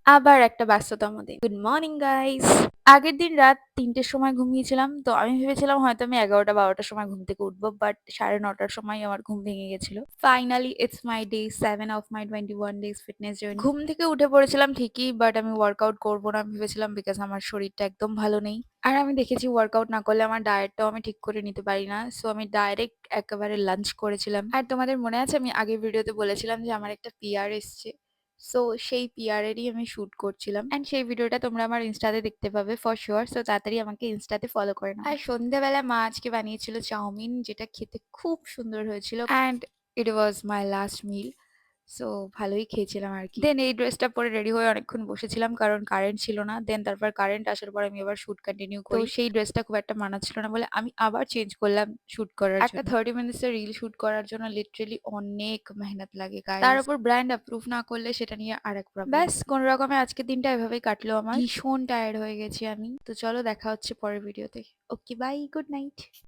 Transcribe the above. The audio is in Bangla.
আবার একটা ব্যস্ততার মধ্যে। Good morning guys. আগের দিন রাত ৩টের সময় ঘুমিয়েছিলাম। তো আমি ভেবেছিলাম হয়তো আমি ১১টা-১২টার সময় ঘুম থেকে উঠবো। বাট ৯:৩০টার সময় আমার ঘুম ভেঙে গেছিল। Finally it's my day 7 of my 21 days fitness journey. ঘুম থেকে উঠে পড়েছিলাম ঠিকই, বাট আমি ওয়ার্কআউট করব না ভেবেছিলাম বিকজ আমার শরীরটা একদম ভালো নেই। আর আমি দেখেছি ওয়ার্কআউট না করলে আমার ডায়েটটাও আমি ঠিক করে নিতে পারি না। সো আমি ডাইরেক্ট একেবারে লাঞ্চ করেছিলাম। আর তোমাদের মনে আছে আমি আগের ভিডিওতে বলেছিলাম যে আমার একটা পিআর এসছে। সো সেই পিআর এরই আমি শুট করছিলাম অ্যান্ড সেই ভিডিওটা তোমরা আমার ইনস্টাতে দেখতে পাবে ফর শিওর। সো তাড়াতাড়ি আমাকে ইনস্টাতে ফলো করে নাও। আর সন্ধ্যাবেলা মা আজকে বানিয়েছিল চাউমিন, যেটা খেতে খুব সুন্দর হয়েছিল and it was my last meal. So ভালোই খেয়েছিলাম আর কি। দেন এই ড্রেসটা পরে রেডি হয়ে অনেকক্ষণ বসেছিলাম কারণ কারেন্ট ছিল না। দেন তারপর কারেন্ট আসার পর আমি আবার শুট কন্টিনিউ করি। তো সেই ড্রেসটা খুব একটা মানাচ্ছিল না বলে আমি আবার চেঞ্জ করলাম শুট করার জন্য। একটা 30 মিনিটস এর রিল শুট করার জন্য লিটারেলি অনেক মেহনত লাগে গাইস। তার উপর ব্র্যান্ড অ্যাপ্রুভ না করলে সেটা নিয়ে আরেক প্রবলেম। ব্যাস কোন রকমে আজকের দিনটা এভাবেই কাটলো আমার। ভীষণ টায়ার্ড হয়ে গেছি আমি। তো চলো দেখা হচ্ছে পরের ভিডিওতে। Okay bye, good night.